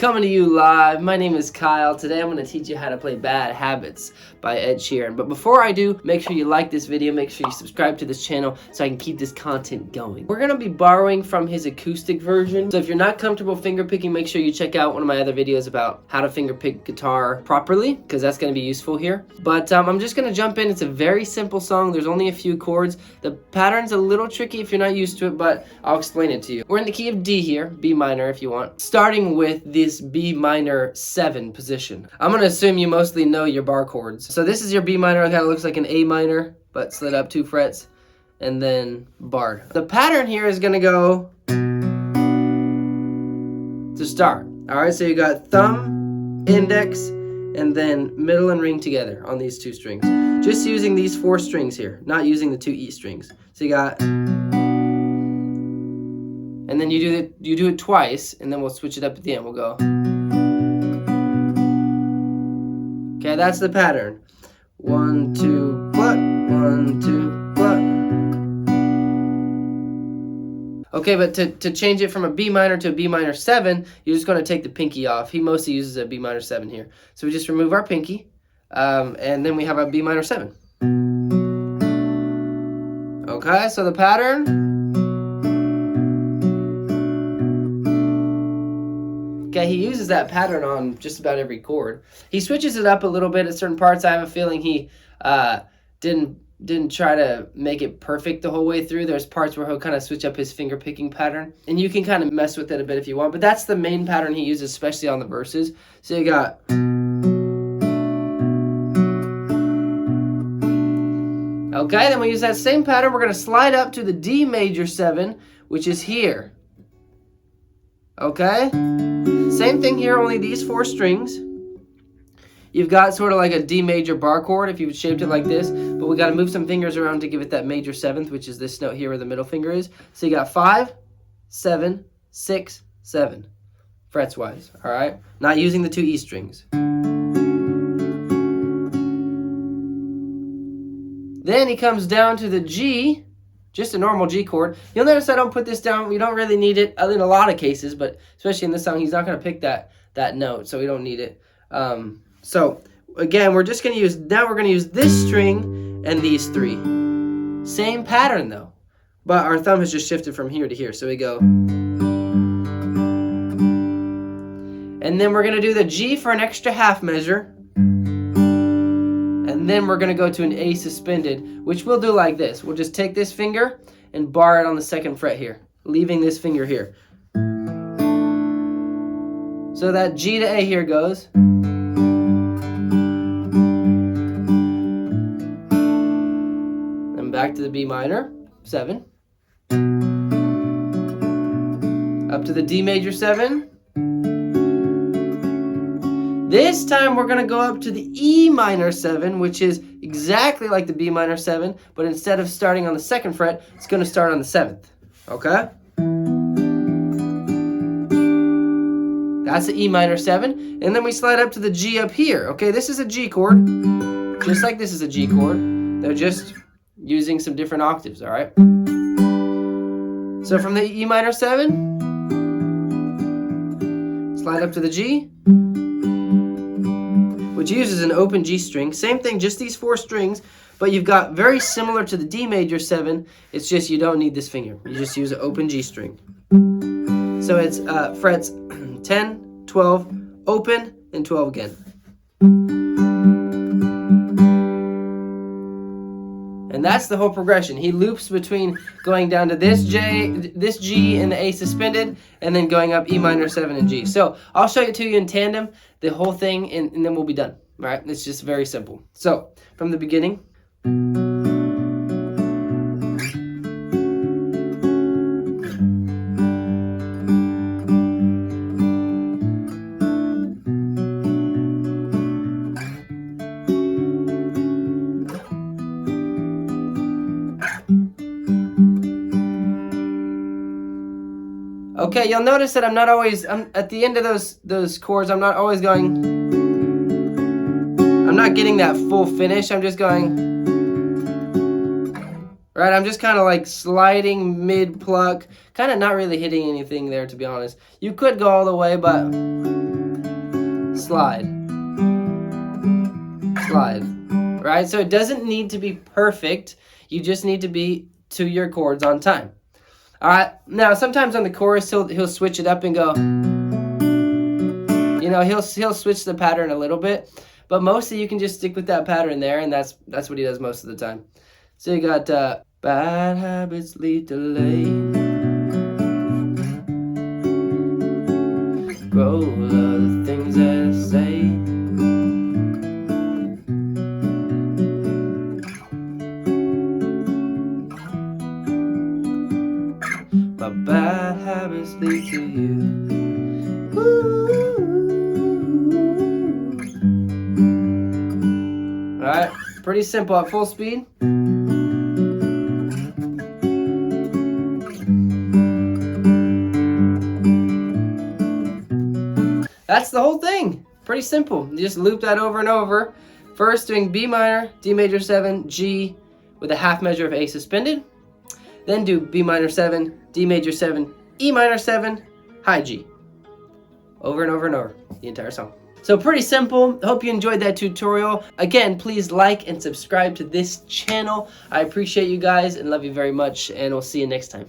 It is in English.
Coming to you live. My name is Kyle. Today I'm going to teach you how to play Bad Habits by Ed Sheeran. But before I do, make sure you like this video, make sure you subscribe to this channel so I can keep this content going. We're going to be borrowing from his acoustic version. So if you're not comfortable finger picking, make sure you check out one of my other videos about how to finger pick guitar properly, because that's going to be useful here. But I'm just going to jump in. It's a very simple song. There's only a few chords. The pattern's a little tricky if you're not used to it, but I'll explain it to you. We're in the key of D here, B minor if you want, starting with this B minor 7 position. I'm going to assume you mostly know your bar chords. So this is your B minor. It kind of looks like an A minor, but slid up 2 frets, and then barred. The pattern here is going to go to start. All right, so you got thumb, index, and then middle and ring together on these 2 strings. Just using these 4 strings here, not using the 2 E strings. So you got, and then you do it twice, and then we'll switch it up at the end. We'll go. Okay, that's the pattern. 1, 2, pluck, 1, 2, pluck. Okay, but to change it from a B minor to a B minor 7, you're just going to take the pinky off. He mostly uses a B minor 7 here. So we just remove our pinky, and then we have a B minor 7. Okay, so the pattern. Okay, he uses that pattern on just about every chord. He switches it up a little bit at certain parts. I have a feeling he didn't try to make it perfect the whole way through. There's parts where he'll kind of switch up his finger picking pattern, and you can kind of mess with it a bit if you want, but that's the main pattern he uses, especially on the verses. So you got, okay, then we use that same pattern. We're going to slide up to the D major 7, which is here. Okay, same thing here, only these 4 strings. You've got sort of like a D major bar chord if you shaped it like this, but we got to move some fingers around to give it that major 7th, which is this note here where the middle finger is. So you got 5, 7, 6, 7, frets wise, all right? Not using the 2 E strings. Then he comes down to the G, just a normal G chord. You'll notice I don't put this down. We don't really need it in a lot of cases, but especially in this song, he's not going to pick that note, so we don't need it. So again, we're just going to use, now we're going to use this string and these 3. Same pattern though, but our thumb has just shifted from here to here. So we go. And then we're going to do the G for an extra half measure. And then we're going to go to an A suspended, which we'll do like this. We'll just take this finger and bar it on the 2nd fret here, leaving this finger here. So that G to A here goes. And back to the B minor, 7. Up to the D major 7. This time we're going to go up to the E minor 7, which is exactly like the B minor 7, but instead of starting on the 2nd fret, it's going to start on the 7th. Okay? That's the E minor 7. And then we slide up to the G up here. Okay, this is a G chord, just like this is a G chord. They're just using some different octaves, all right? So from the E minor 7, slide up to the G, which uses an open G string. Same thing, just these 4 strings, but you've got very similar to the D major 7. It's just you don't need this finger. You just use an open G string. So it's frets 10, 12, open, and 12 again. And that's the whole progression. He loops between going down to this G and the A suspended, and then going up E minor 7 and G. So I'll show it to you in tandem, the whole thing, and then we'll be done. All right, it's just very simple. So from the beginning. Okay, you'll notice that I'm at the end of those chords, I'm not always going, I'm not getting that full finish, I'm just going, right? I'm just kind of like sliding mid-pluck, kind of not really hitting anything there, to be honest. You could go all the way, but slide, slide. Right? So it doesn't need to be perfect. You just need to be to your chords on time. All right. Now, sometimes on the chorus, he'll switch it up and go. You know, he'll switch the pattern a little bit, but mostly you can just stick with that pattern there, and that's what he does most of the time. So you got bad habits lead to late. Grow the things that say. But bad habits lead to you. Alright, pretty simple at full speed. That's the whole thing. Pretty simple. You just loop that over and over. First doing B minor, D major 7, G with a half measure of A suspended. Then do B minor 7, D major 7, E minor 7, high G. Over and over and over, the entire song. So pretty simple. Hope you enjoyed that tutorial. Again, please like and subscribe to this channel. I appreciate you guys and love you very much, and we'll see you next time.